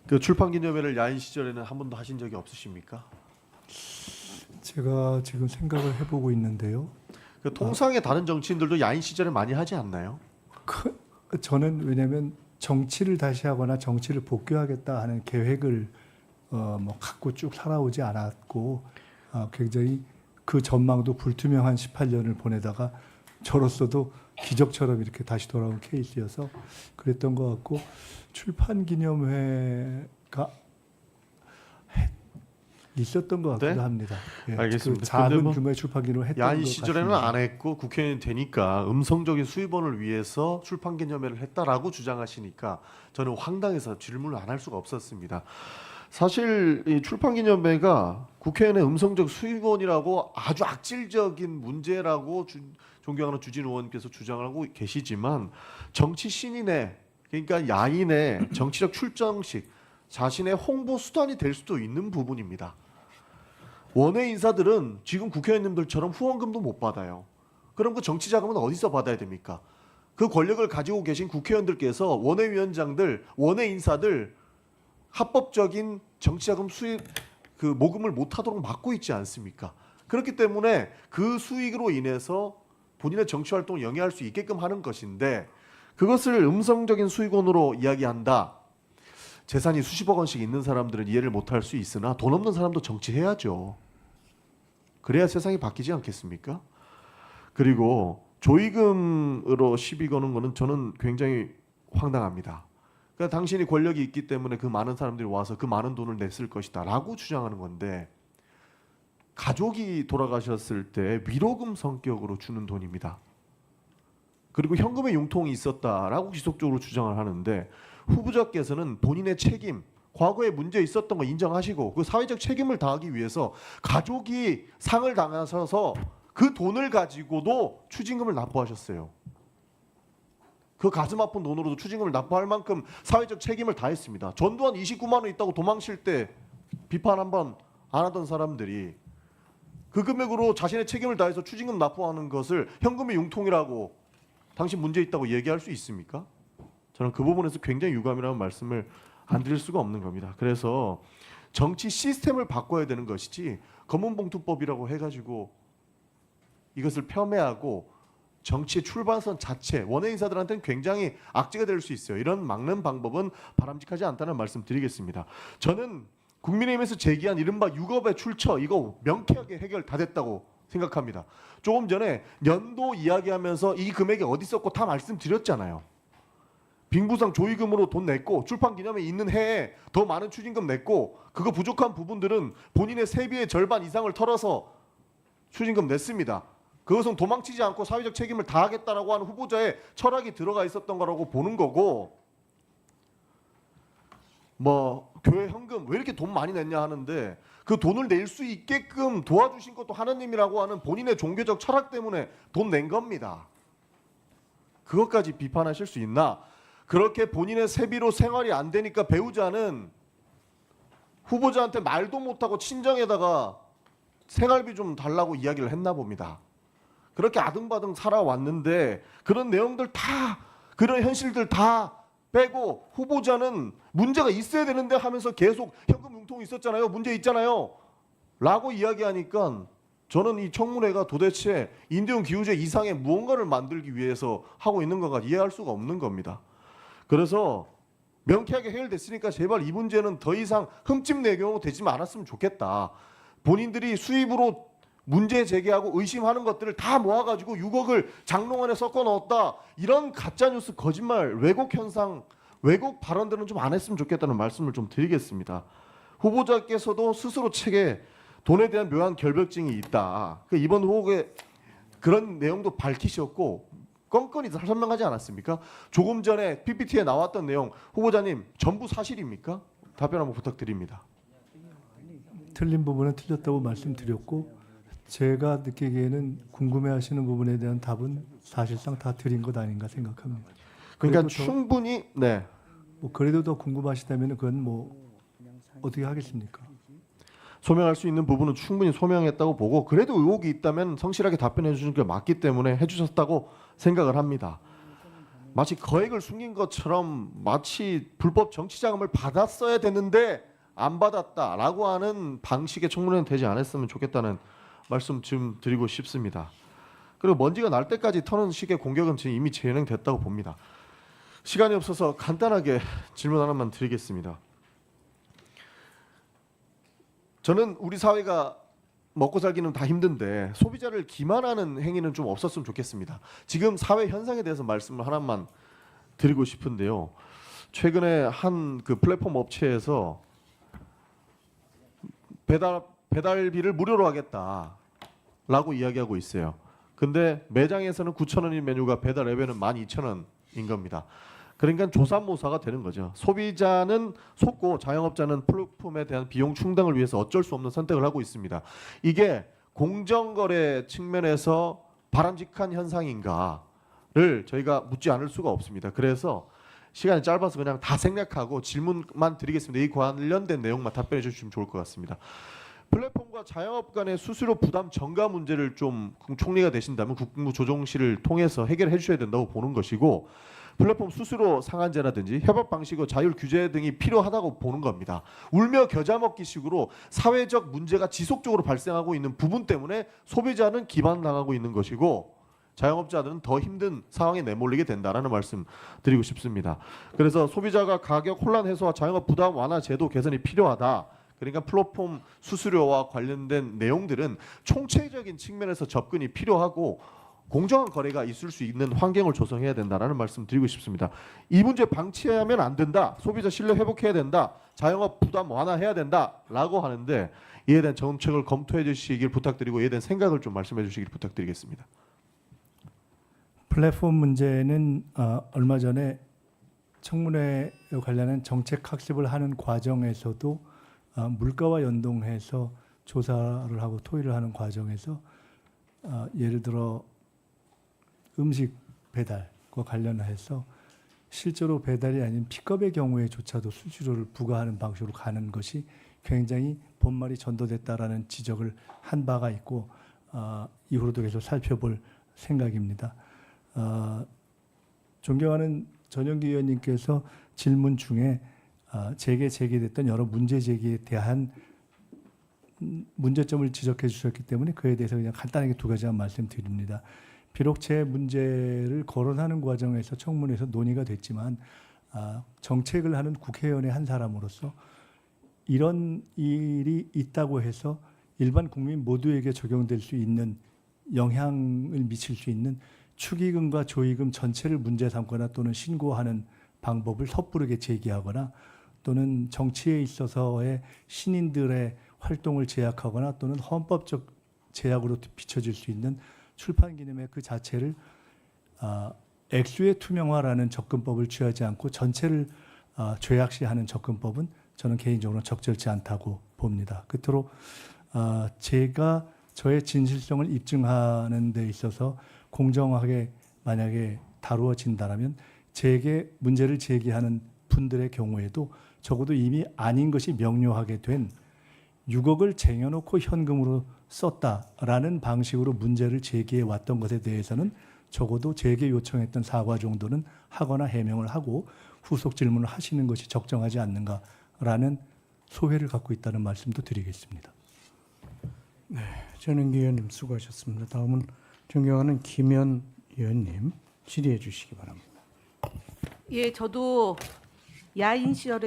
그 출판 기념회를 야인 시절에는 한 번도 하신 적이 없으십니까? 제가 지금 생각을 해보고 있는데요. 그 통상의 다른 정치인들도 야인 시절에 많이 하지 않나요? 저는 왜냐하면 정치를 다시 하거나 정치를 복귀하겠다 하는 계획을 갖고 쭉 살아오지 않았고 굉장히 그 전망도 불투명한 18년을 보내다가 저로서도 기적처럼 이렇게 다시 돌아온 케이스여서 그랬던 것 같고 출판 기념회가 있었던 것 같기도 네? 합니다. 예, 알겠습니다. 그 작은 근데 뭐 규모의 출판 기념회 했던 야인 것 시절에는 같습니다. 안 했고 국회의원이 되니까 음성적인 수입원을 위해서 출판 기념회를 했다라고 주장하시니까 저는 황당해서 질문을 안 할 수가 없었습니다. 사실 이 출판 기념회가 국회의원의 음성적 수입원이라고 아주 악질적인 문제라고 존경하는 주진 의원께서 주장하고 계시지만 정치 신인의 그러니까 야인의 정치적 출정식 자신의 홍보 수단이 될 수도 있는 부분입니다. 원외 인사들은 지금 국회의원님들처럼 후원금도 못 받아요. 그럼 그 정치 자금은 어디서 받아야 됩니까? 그 권력을 가지고 계신 국회의원들께서 원외위원장들, 원외 인사들 합법적인 정치 자금 수입 그 모금을 못 하도록 막고 있지 않습니까? 그렇기 때문에 그 수익으로 인해서 본인의 정치 활동을 영위할 수 있게끔 하는 것인데 그것을 음성적인 수익원으로 이야기한다. 재산이 수십억 원씩 있는 사람들은 이해를 못할 수 있으나 돈 없는 사람도 정치해야죠. 그래야 세상이 바뀌지 않겠습니까? 그리고 조의금으로 시비 거는 거는 저는 굉장히 황당합니다. 그러니까 당신이 권력이 있기 때문에 그 많은 사람들이 와서 그 많은 돈을 냈을 것이다 라고 주장하는 건데 가족이 돌아가셨을 때 위로금 성격으로 주는 돈입니다. 그리고 현금의 융통이 있었다라고 지속적으로 주장을 하는데 후보자께서는 본인의 책임, 과거에 문제 있었던 거 인정하시고 그 사회적 책임을 다하기 위해서 가족이 상을 당하셔서 그 돈을 가지고도 추징금을 납부하셨어요. 그 가슴 아픈 돈으로도 추징금을 납부할 만큼 사회적 책임을 다했습니다. 전두환 29만 원 있다고 도망칠 때 비판 한번 안 하던 사람들이 그 금액으로 자신의 책임을 다해서 추징금 납부하는 것을 현금의 융통이라고 당신 문제 있다고 얘기할 수 있습니까? 저는 그 부분에서 굉장히 유감이라는 말씀을 안 드릴 수가 없는 겁니다. 그래서 정치 시스템을 바꿔야 되는 것이지 검은봉투법이라고 해가지고 이것을 폄훼하고 정치의 출발선 자체 원외 인사들한테는 굉장히 악재가 될 수 있어요. 이런 막는 방법은 바람직하지 않다는 말씀 드리겠습니다. 저는 국민의힘에서 제기한 이른바 6억의 출처 이거 명쾌하게 해결 다 됐다고 생각합니다. 조금 전에 연도 이야기하면서 이 금액이 어디 있었고 다 말씀드렸잖아요. 빙부상 조의금으로 돈 냈고 출판 기념회 있는 해에 더 많은 추징금 냈고 그거 부족한 부분들은 본인의 세비의 절반 이상을 털어서 추징금 냈습니다. 그것은 도망치지 않고 사회적 책임을 다하겠다라고 하는 후보자의 철학이 들어가 있었던 거라고 보는 거고 뭐 교회 현금 왜 이렇게 돈 많이 냈냐 하는데 그 돈을 낼 수 있게끔 도와주신 것도 하나님이라고 하는 본인의 종교적 철학 때문에 돈 낸 겁니다. 그것까지 비판하실 수 있나? 그렇게 본인의 세비로 생활이 안 되니까 배우자는 후보자한테 말도 못하고 친정에다가 생활비 좀 달라고 이야기를 했나 봅니다. 그렇게 아등바등 살아왔는데 그런 내용들 다 그런 현실들 다 빼고 후보자는 문제가 있어야 되는데 하면서 계속 현금 융통이 있었잖아요. 문제 있잖아요. 라고 이야기하니까 저는 이 청문회가 도대체 인대용 기후제 이상의 무언가를 만들기 위해서 하고 있는 건가 이해할 수가 없는 겁니다. 그래서 명쾌하게 해결됐으니까 제발 이 문제는 더 이상 흠집 내경으로 되지 않았으면 좋겠다. 본인들이 수입으로 문제 제기하고 의심하는 것들을 다 모아가지고 6억을 장롱 안에 섞어 넣었다. 이런 가짜뉴스 거짓말 왜곡 현상 왜곡 발언들은 좀 안 했으면 좋겠다는 말씀을 좀 드리겠습니다. 후보자께서도 스스로 책에 돈에 대한 묘한 결벽증이 있다. 이번 후보에 그런 내용도 밝히셨고 껌껌이 설명하지 않았습니까? 조금 전에 PPT에 나왔던 내용 후보자님 전부 사실입니까? 답변 한번 부탁드립니다. 틀린 부분은 틀렸다고 말씀드렸고 제가 느끼기에는 궁금해하시는 부분에 대한 답은 사실상 다 드린 것 아닌가 생각합니다. 그러니까 충분히 네. 뭐 그래도 더 궁금하시다면 그건 뭐 어떻게 하겠습니까? 소명할 수 있는 부분은 충분히 소명했다고 보고 그래도 의혹이 있다면 성실하게 답변해 주시는 게 맞기 때문에 해주셨다고 생각을 합니다. 마치 거액을 숨긴 것처럼 마치 불법 정치 자금을 받았어야 되는데 안 받았다라고 하는 방식의 청문회는 되지 않았으면 좋겠다는 말씀 좀 드리고 싶습니다. 그리고 먼지가 날 때까지 터는 식의 공격은 지금 이미 진행됐다고 봅니다. 시간이 없어서 간단하게 질문 하나만 드리겠습니다. 저는 우리 사회가 먹고 살기는 다 힘든데 소비자를 기만하는 행위는 좀 없었으면 좋겠습니다. 지금 사회 현상에 대해서 말씀을 하나만 드리고 싶은데요. 최근에 한 그 플랫폼 업체에서 배달비를 무료로 하겠다라고 이야기하고 있어요. 근데 매장에서는 9,000원인 메뉴가 배달 앱에는 12,000원인 겁니다. 그러니까 조삼모사가 되는 거죠. 소비자는 속고 자영업자는 플랫폼에 대한 비용 충당을 위해서 어쩔 수 없는 선택을 하고 있습니다. 이게 공정거래 측면에서 바람직한 현상인가를 저희가 묻지 않을 수가 없습니다. 그래서 시간이 짧아서 그냥 다 생략하고 질문만 드리겠습니다. 이 관련된 내용만 답변해 주시면 좋을 것 같습니다. 플랫폼과 자영업 간의 수수료 부담 전가 문제를 좀 총리가 되신다면 국무조정실을 통해서 해결해 주셔야 된다고 보는 것이고, 플랫폼 수수료 상한제라든지 협업 방식의 자율 규제 등이 필요하다고 보는 겁니다. 울며 겨자 먹기식으로 사회적 문제가 지속적으로 발생하고 있는 부분 때문에 소비자는 기만당하고 있는 것이고 자영업자들은 더 힘든 상황에 내몰리게 된다라는 말씀 드리고 싶습니다. 그래서 소비자가 가격 혼란 해소와 자영업 부담 완화 제도 개선이 필요하다. 그러니까 플랫폼 수수료와 관련된 내용들은 총체적인 측면에서 접근이 필요하고 공정한 거래가 있을 수 있는 환경을 조성해야 된다라는 말씀 드리고 싶습니다. 이 문제 방치하면 안 된다. 소비자 신뢰 회복해야 된다. 자영업 부담 완화해야 된다라고 하는데 이에 대한 정책을 검토해 주시길 부탁드리고 이에 대한 생각을 좀 말씀해 주시길 부탁드리겠습니다. 플랫폼 문제는 얼마 전에 청문회 관련한 정책 학습을 하는 과정에서도 물가와 연동해서 조사를 하고 토의를 하는 과정에서 예를 들어 음식 배달과 관련해서 실제로 배달이 아닌 픽업의 경우에조차도 수수료를 부과하는 방식으로 가는 것이 굉장히 본말이 전도됐다라는 지적을 한 바가 있고 이후로도 계속 살펴볼 생각입니다. 존경하는 전영기 의원님께서 질문 중에 제게 제기됐던 여러 문제 제기에 대한 문제점을 지적해 주셨기 때문에 그에 대해서 그냥 간단하게 두 가지만 말씀드립니다. 비록 제 문제를 거론하는 과정에서 청문회에서 논의가 됐지만 정책을 하는 국회의원의 한 사람으로서 이런 일이 있다고 해서 일반 국민 모두에게 적용될 수 있는 영향을 미칠 수 있는 축의금과 조의금 전체를 문제 삼거나 또는 신고하는 방법을 섣부르게 제기하거나 또는 정치에 있어서의 신인들의 활동을 제약하거나 또는 헌법적 제약으로 비춰질 수 있는 출판 기념회 그 자체를 액수의 투명화라는 접근법을 취하지 않고 전체를 죄악시하는 접근법은 저는 개인적으로 적절치 않다고 봅니다. 끝으로 제가 저의 진실성을 입증하는 데 있어서 공정하게 만약에 다루어진다면 제게 문제를 제기하는 분들의 경우에도 적어도 이미 아닌 것이 명료하게 된 6억을 쟁여놓고 현금으로 썼다라는 방식으로 문제를 제기해 왔던 것에 대해서는 적어도 제게 요청했던 사과 정도는 하거나 해명을 하고 후속 질문을 하시는 것이 적정하지 않는가라는 소회를 갖고 있다는 말씀도 드리겠습니다. 네, 전영기 의원님 수고하셨습니다. 다음은 존경하는 김현 의원님 질의해 주시기 바랍니다. 예, 저도 야인 시절에